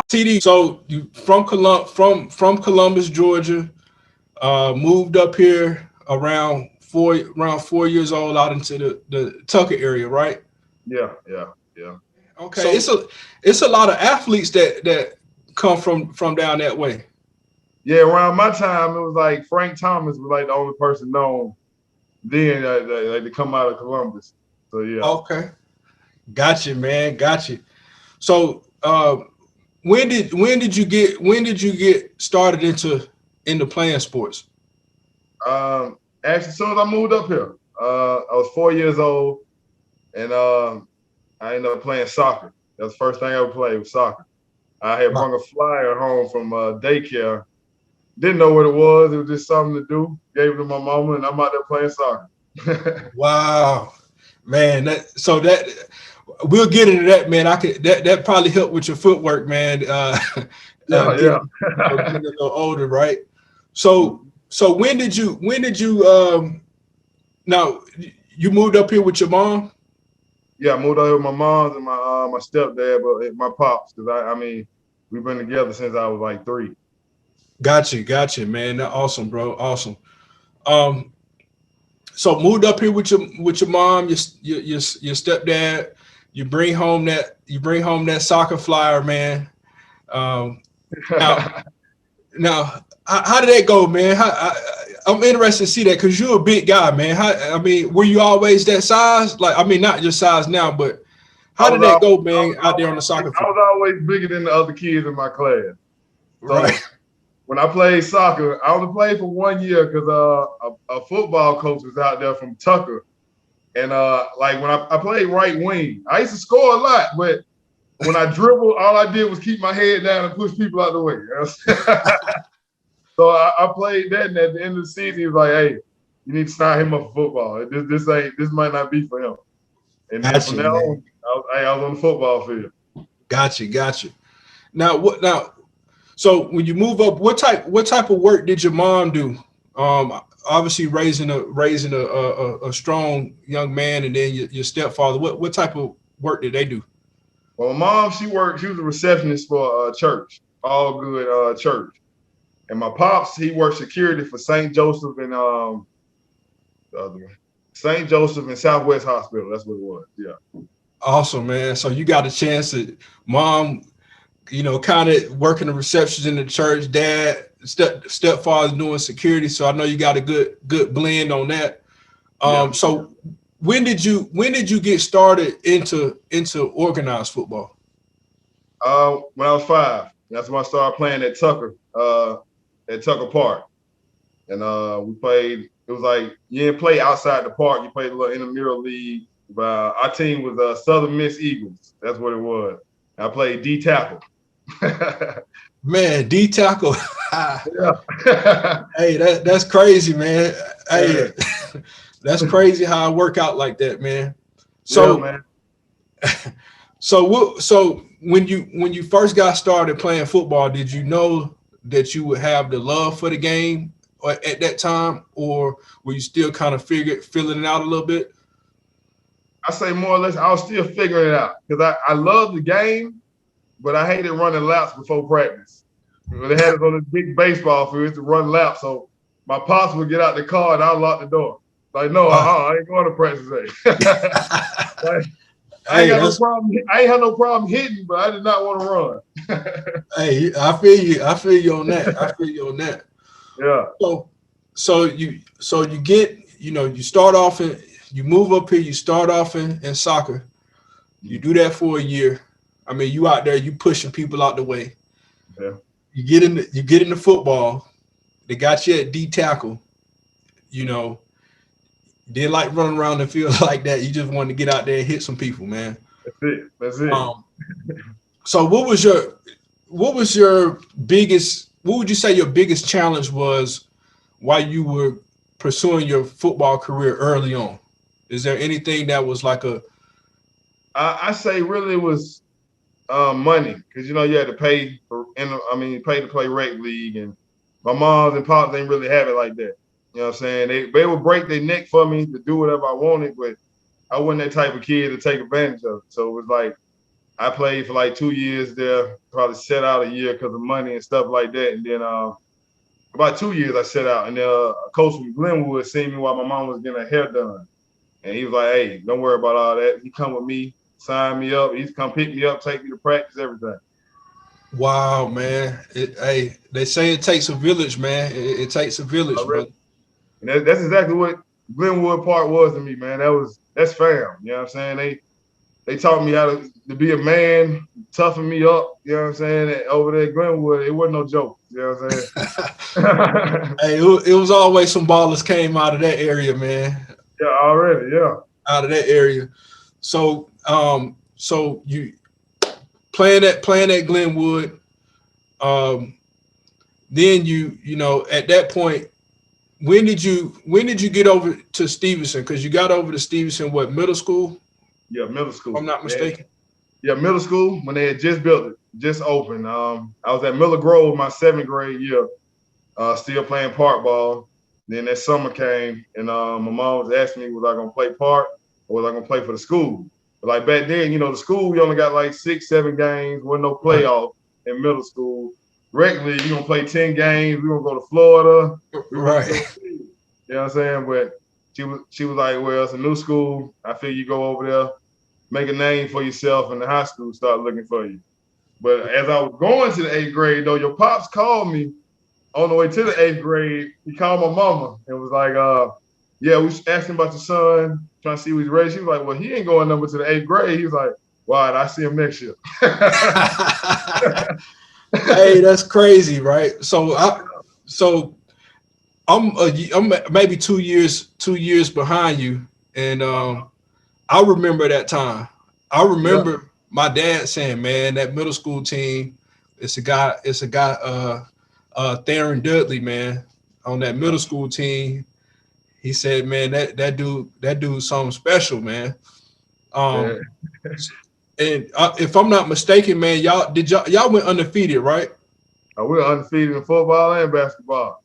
TD. So you from Columbus, Georgia, moved up here around 4 years old out into the Tucker area, right? Yeah, yeah, yeah. Okay, So it's a lot of athletes that come from down that way. yeah, around my time, it was like Frank Thomas was like the only person known then like to come out of Columbus. So yeah. Okay, gotcha, man, gotcha. So when did you get started into playing sports? Actually, as soon as I moved up here, I was 4 years old, and I ended up playing soccer. That was the first thing I ever played was soccer. I had Wow. brought a flyer home from daycare. Didn't know what it was. It was just something to do. Gave it to my mama, and I'm out there playing soccer. Wow, man. That we'll get into that, man. I could that probably helped with your footwork, man. Yeah, yeah. Getting a little older, right? So so when did you now you moved up here with your mom? Yeah, I moved out here with my mom's and my stepdad, but my pops, because I mean, we've been together since I was like 3. Gotcha, man. That awesome, bro. Awesome. Um, so moved up here with your mom, your stepdad. You bring home that soccer flyer, man. Um, now now how did that go, man? I'm interested to see that because you're a big guy, man. I mean, were you always that size? Like, I mean, not your size now, but how did that go, man, out there on the soccer I field? was always bigger than the other kids in my class. Right. So when I played soccer, I only played for 1 year because a football coach was out there from Tucker. And like when I played right wing, I used to score a lot, but when I dribbled, all I did was keep my head down and push people out the way. So I played that, and at the end of the season, he was like, "Hey, you need to sign him up for football. This might not be for him." And then from Gotcha, there man. on, I was on the football field. Gotcha. Now what now so when you move up, what type of work did your mom do? Obviously raising a strong young man, and then your stepfather. What type of work did they do? Well, my mom, she worked. She was a receptionist for a church, all good church. And my pops, he worked security for St. Joseph and the other one, St. Joseph and Southwest Hospital. That's what it was. Yeah. Awesome, man. So you got a chance to mom, kind of working the receptions in the church, dad, stepfather doing security. So I know you got a good blend on that. Yeah. So when did you get started into organized football? When I was 5, that's when I started playing at Tucker Park. And we played. It was like you didn't play outside the park. You played a little intramural league. Our team was Southern Miss Eagles. That's what it was. I played D tackle. Man, D tackle. Yeah. Hey, that's crazy, man. Yeah. Hey, that's crazy how I work out like that, man. Yeah, So man. so when you first got started playing football, did you know that you would have the love for the game at that time, or were you still kind of feeling it out a little bit? I say more or less, I was still figuring it out because I love the game, but I hated running laps before practice. They had us on this big baseball field to run laps, so my pops would get out the car and I'll lock the door. Like, no, Wow. I ain't going to practice today. Like, I ain't Hey, got no that's problem. I ain't had no problem hitting, but I did not want to run. hey, I feel you. I feel you on that. I feel you on that. Yeah. So so you get you start off you move up here. You start off in soccer. You do that for a year. I mean, you out there, you pushing people out the way. Yeah. You get into football. They got you at D tackle. You know, didn't like running around the field like that. You just wanted to get out there and hit some people, man. That's it. That's it. Um, so what was your biggest? What would you say your biggest challenge was while you were pursuing your football career early on? Is there anything that was like a I say really it was money because you had to pay pay to play rec league, and my moms and pops didn't really have it like that. You know what I'm saying? They would break their neck for me to do whatever I wanted, but I wasn't that type of kid to take advantage of it. So it was like I played for like 2 years there, probably set out a year because of money and stuff like that. And then about 2 years I set out. And then a coach from Glenwood seen me while my mom was getting her hair done. And he was like, hey, don't worry about all that. He come with me, sign me up. He's come pick me up, take me to practice, everything. Wow, man. Hey, they say it takes a village, man. It takes a village, brother. And that's exactly what Glenwood Park was to me, man. That's fam. You know what I'm saying? They taught me how to be a man, toughen me up. You know what I'm saying? And over there at Glenwood, it wasn't no joke. You know what I'm saying? Hey, it was always some ballers came out of that area, man. Yeah, already, yeah. Out of that area. So, so you playing at Glenwood. Then you know at that point, when did you get over to Stevenson? Because you got over to Stevenson, what, middle school? Yeah, middle school. If I'm not mistaken. Yeah, middle school when they had just built it, just opened. I was at Miller Grove my 7th grade year, still playing park ball. Then that summer came, and my mom was asking me, was I gonna play park or was I gonna play for the school? But like back then, you know, the school we only got like 6, 7 games, wasn't no playoff in middle school. Regularly, you're gonna play 10 games. We're gonna go to Florida. Right. You know what I'm saying? But she was like, well, it's a new school. I feel you go over there, make a name for yourself, and the high school start looking for you. But as I was going to the 8th grade, though, your pops called me on the way to the 8th grade. He called my mama and was like, yeah, we was asking about your son, trying to see who he's ready. She was like, well, he ain't going number to the 8th grade. He was like, wow, I see him next year. Hey, that's crazy, right? So I'm maybe 2 years behind you, and I remember that time. I remember my dad saying, "Man, that middle school team, it's a guy, Theron Dudley, man, on that middle school team." He said, "Man, that dude's something special, man." And if I'm not mistaken, man, y'all went undefeated, right? We're undefeated in football and basketball.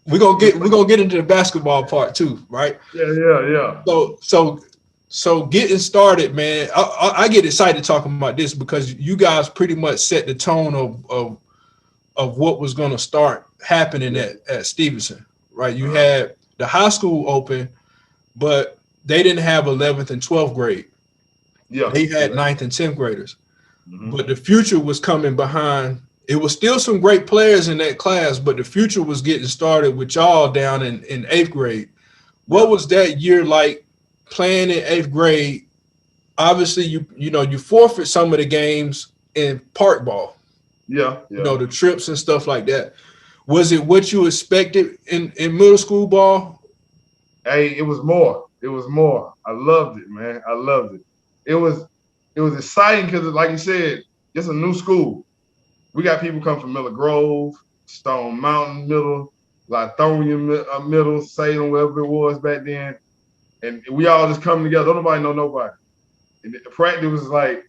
We're gonna get into the basketball part too, right? Yeah. So getting started, man. I get excited talking about this because you guys pretty much set the tone of what was gonna start happening at Stevenson, right? You had the high school open, but they didn't have 11th and 12th grade. Yeah, they had 9th and 10th graders, but the future was coming behind. It was still some great players in that class, but the future was getting started with y'all down in 8th grade. What was that year like playing in 8th grade? Obviously, you forfeit some of the games in park ball. Yeah. You know, the trips and stuff like that. Was it what you expected in middle school ball? Hey, it was more. I loved it, man. I loved it. It was exciting because, like you said, it's a new school. We got people come from Miller Grove, Stone Mountain Middle, Lithonia Middle, Salem, wherever it was back then. And we all just come together. Don't nobody know nobody. And the practice was like,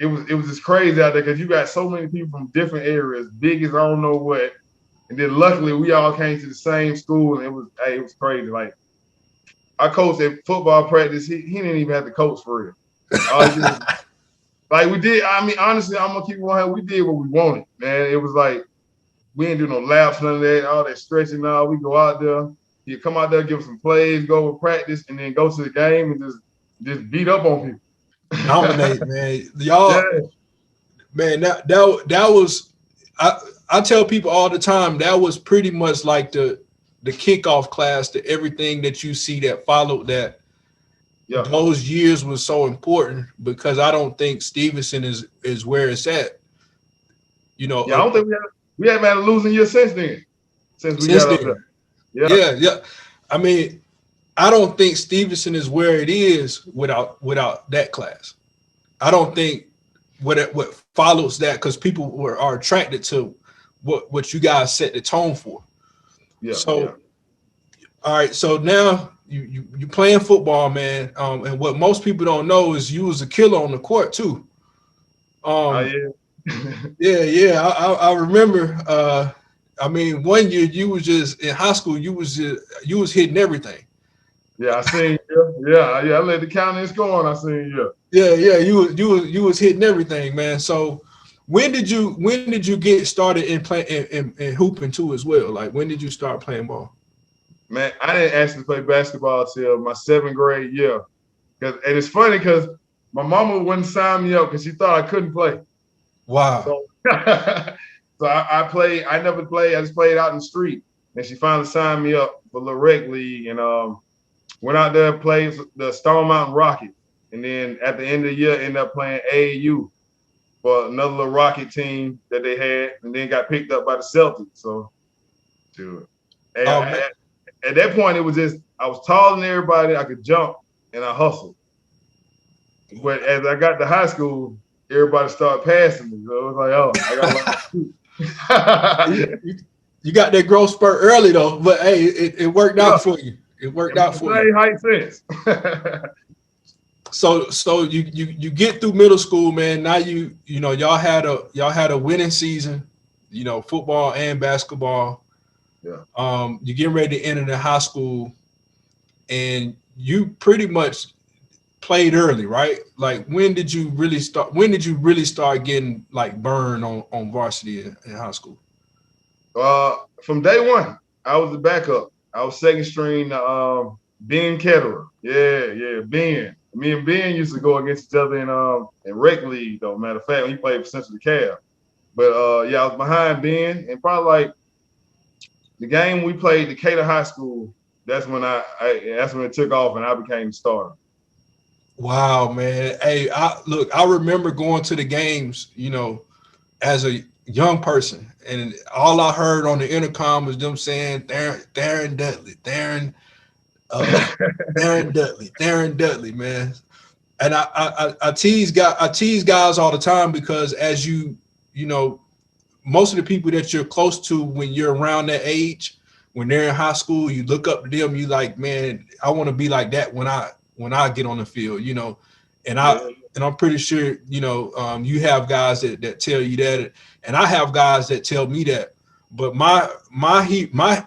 it was just crazy out there because you got so many people from different areas, big as I don't know what. And then luckily we all came to the same school, and it was crazy. Like, our coach at football practice, he didn't even have to coach for real. Like we did, I mean, honestly, I'm gonna keep it 100. We did what we wanted, man. It was like we didn't do no laps, none of that, all that stretching. Now we go out there, you come out there, give some plays, go over practice, and then go to the game and just beat up on people. Dominate, man. Y'all, man. That was. I tell people all the time that was pretty much like the kickoff class to everything that you see that followed that. Yeah. Those years was so important because I don't think Stevenson is where it's at. You know, I don't think we haven't had a losing year since then. Since we got up there. Yeah. I mean, I don't think Stevenson is where it is without that class. I don't think what follows that, because people are attracted to what you guys set the tone for. Yeah. So, all right. So now. You playing football, man, and what most people don't know is you was a killer on the court too. I remember. I mean, one year you was just in high school. You was hitting everything. Yeah, I seen you. Yeah, I led the county in scoring. I seen you. Yeah. You was hitting everything, man. So when did you get started in playing in hooping too as well? Like when did you start playing ball? Man, I didn't actually play basketball till my 7th grade year. And it's funny because my mama wouldn't sign me up because she thought I couldn't play. Wow. So, so I played. I never played. I just played out in the street. And she finally signed me up for the rec league, and went out there, played the Stone Mountain Rockets, and then at the end of the year, ended up playing AAU for another little Rocket team that they had, and then got picked up by the Celtics. So, dude, Oh man. at that point, it was just I was taller than everybody. I could jump, and I hustled. But as I got to high school, everybody started passing me. So it was like, oh, I got a lot of You got that growth spurt early though, but hey, it worked yeah, out for you. It worked and out the for you. same height since. So you get through middle school, man. Now you know y'all had a winning season, football and basketball. Yeah. You get ready to enter the high school, and you pretty much played early, right? Like when did you really start? When did you really start getting like burned on varsity in high school? From day one, I was the backup. I was second string to Ben Ketterer. Yeah, Ben. Me and Ben used to go against each other in rec league, though. Matter of fact, when he played for Central DeKalb. But yeah, I was behind Ben, and probably like the game we played Decatur High School. That's when that's when it took off, and I became the starter. Wow, man. Hey, I remember going to the games, as a young person, and all I heard on the intercom was them saying Theron Dudley, Theron Dudley, man. And I tease guys all the time because as you know, most of the people that you're close to when you're around that age, when they're in high school, you look up to them, you like, man, I want to be like that when I get on the field, and I Yeah, and I'm pretty sure, you have guys that tell you that, and I have guys that tell me that. But my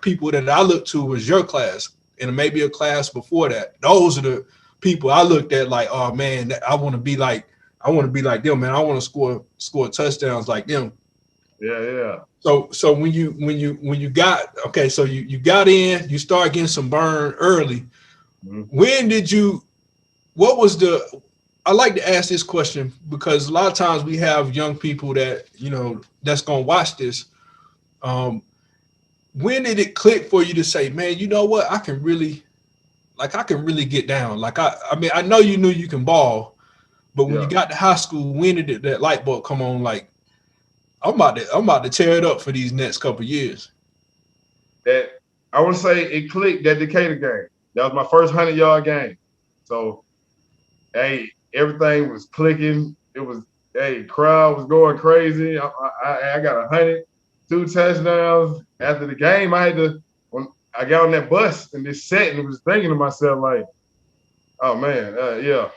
people that I look to was your class and maybe a class before that. Those are the people I looked at like, oh man, I want to be like them, man. I want to score touchdowns like them. yeah. So when you got okay, so you got in, you start getting some burn early. Mm-hmm. When did you? What was the? I like to ask this question because a lot of times we have young people that that's gonna watch this. Um, when did it click for you to say, man, you know what? I can really get down. Like I mean, I know you knew you can ball, but when you Yeah. got to high school, when did that light bulb come on? Like I'm about to tear it up for these next couple of years. That I want to say it clicked that Decatur game. That was my first 100-yard game. So hey, everything was clicking. It was crowd was going crazy. I got 100, 2 touchdowns. After the game, when I got on that bus and just sat and was thinking to myself like, oh man, yeah,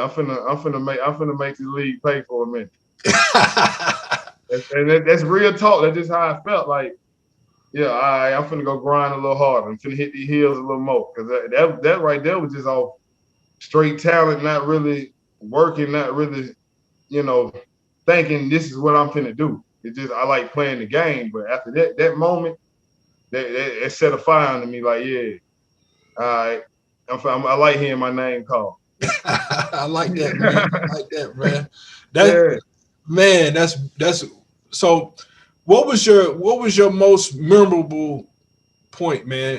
I'm finna make the league pay for a minute. That's real talk. That's just how I felt. Like, yeah, I'm finna go grind a little harder. I'm finna hit the heels a little more because that right there was just off straight talent, not really working, not really, you know, thinking this is what I'm finna do. It's just I like playing the game. But after that moment, that set a fire under me. Like, yeah, all right, I like hearing my name called. I like that, man. I like that, man. That Yeah. man, that's so. What was your most memorable point, man,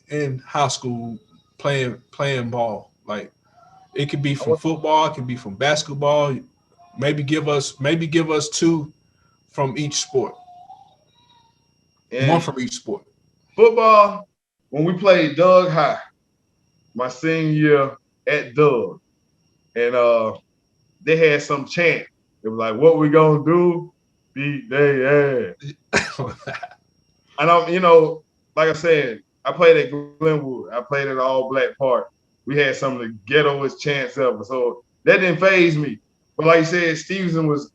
in high school playing ball? Like it could be from football, it could be from basketball. Maybe give us two from each sport. One And from each sport. football, when we played Doug High, my senior year at Doug, and they had some chant. It was like, "What we gonna do? Beat they ass." And like I said, I played at Glenwood. I played at All Black Park. We had some of the ghettoest chants ever, so that didn't phase me. But like you said, Stevenson was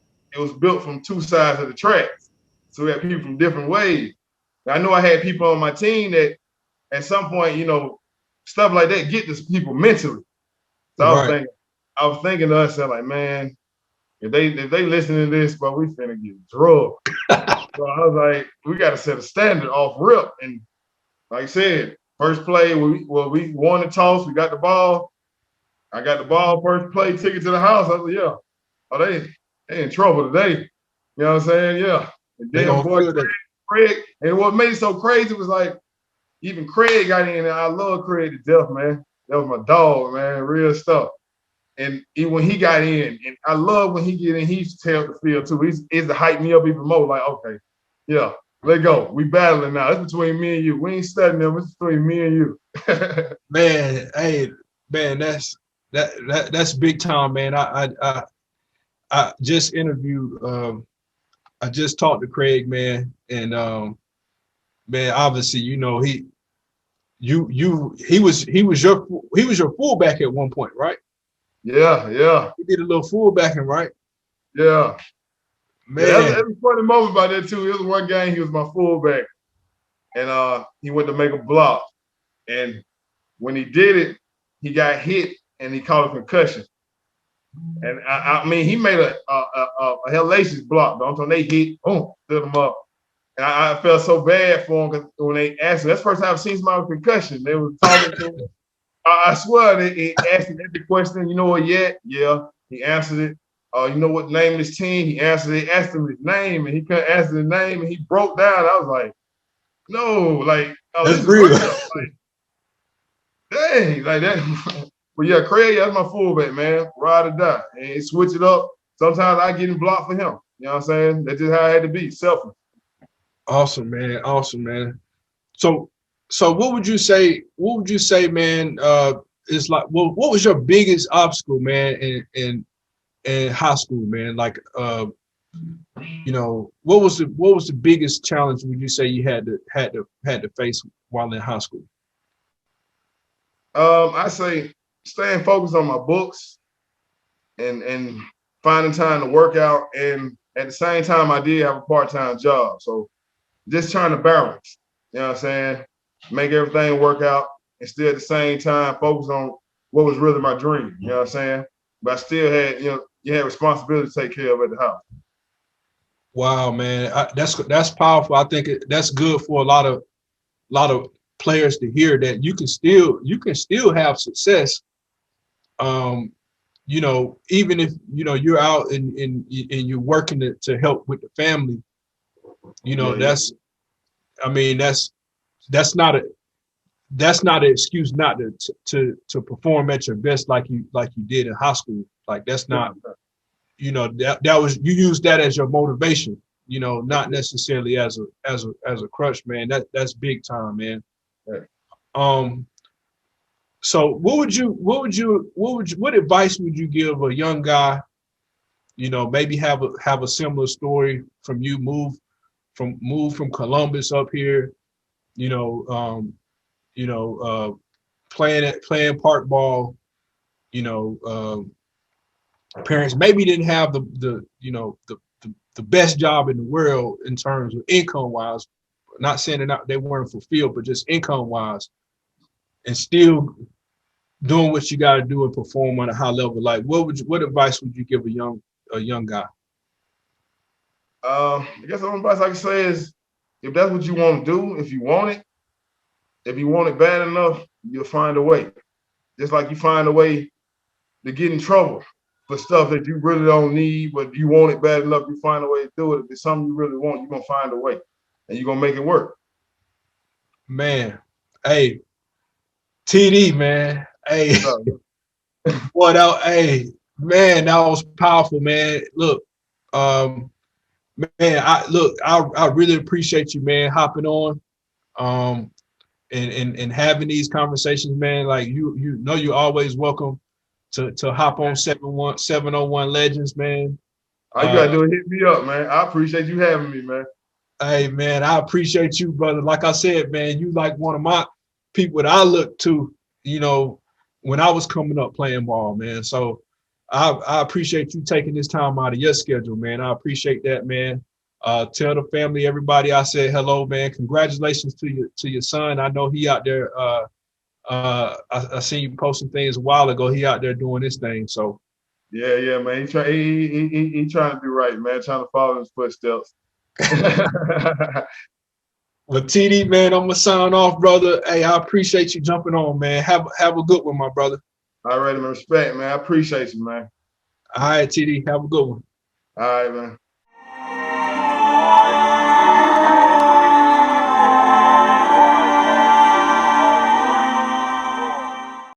built from two sides of the tracks, so we had people from different ways. I know I had people on my team that at some point, stuff like that get to people mentally. So Right. I was thinking to us, like, man, if they listen to this, but we finna get drugged. So I was like, we got to set a standard off rip. And like I said, first play, we won the toss, we got the ball. I got the ball, first play, ticket to the house. I was like, yeah. Oh, they in trouble today. You know what I'm saying? Yeah. And They then gonna boy feel that. Craig, and what made it so crazy was like, even Craig got in, and I love Craig to death, man. That was my dog, man. Real stuff. And when he got in, and I love when he get in, he used to tell the field too. He's to hype me up even more. Like, okay, yeah, let go. We battling now. It's between me and you. We ain't studying them. It's between me and you. Man, hey, man, that's big time, man. I just interviewed. I just talked to Craig, man, and man, obviously, you know, he was your fullback at one point, right? Yeah. He did a little fullbacking, right? Yeah. Yeah, Man, that was a funny moment about that too. It was one game, he was my fullback. And he went to make a block. And when he did it, he got hit and he caught a concussion. And I mean, he made a hellacious block, though. Until they hit, boom, stood him up. And I felt so bad for him because when they asked him, that's the first time I've seen somebody with concussion. They were talking to him. I swear they asked him every question. You know what yet? Yeah. He answered it. You know what name of his team? He answered it. They asked him his name and he couldn't answer the name and he broke down. I was like, no, like, oh, that's this is real. real. Like, dang, like that. But yeah, Craig, that's my fullback, man. Ride or die. And switch it up. Sometimes I get in blocked for him. You know what I'm saying? That's just how I had to be. Selfish. Awesome, man. Awesome, man. So what would you say? What would you say, man? Is like, what was your biggest obstacle, man, in high school, man? Like, you know, what was the biggest challenge would you say you had to face while in high school? I say staying focused on my books and finding time to work out. And at the same time, I did have a part-time job. So just trying to balance, you know what I'm saying? Make everything work out and still at the same time focus on what was really my dream, you know what I'm saying? But I still had, you had responsibility to take care of at the house. Wow, man, that's powerful. I think that's good for a lot of players to hear that you can still have success. You know, even if you're out and you're working to help with the family, you know, Yeah. I mean, that's not an excuse not to perform at your best like you did in high school. Like that's not, that was, you use that as your motivation, not necessarily as a crutch, man. That's big time, man. Right. So what advice would you give a young guy, maybe have a similar story from you, move from Columbus up here, playing park ball, parents maybe didn't have the best job in the world in terms of income wise, not saying that they weren't fulfilled, but just income wise, and still doing what you got to do and perform on a high level. Like what advice would you give a young guy? I guess the only advice I can say is if that's what you want to do, if you want it bad enough, you'll find a way. Just like you find a way to get in trouble for stuff that you really don't need, but you want it bad enough, you find a way to do it. If it's something you really want, you're going to find a way and you're going to make it work. Man, hey, TD, man. Hey, boy, man, that was powerful, man. Look, man, I really appreciate you, man, hopping on, and having these conversations, man. Like you're always welcome to hop on 701 Legends, man. All you gotta do is hit me up, man. I appreciate you having me, man. Hey, man, I appreciate you, brother. Like I said, man, you like one of my people that I look to, when I was coming up playing ball, man. So I appreciate you taking this time out of your schedule, man. I appreciate that, man. Tell the family, everybody, I said hello, man. Congratulations to your son. I know he out there I seen you posting things a while ago. He out there doing this thing. So yeah, man. He trying to do right, man. Trying to follow his footsteps. well, TD, man, I'm gonna sign off, brother. Hey, I appreciate you jumping on, man. Have a good one, my brother. All right, man. Respect, man. I appreciate you, man. All right, TD, have a good one. All right, man.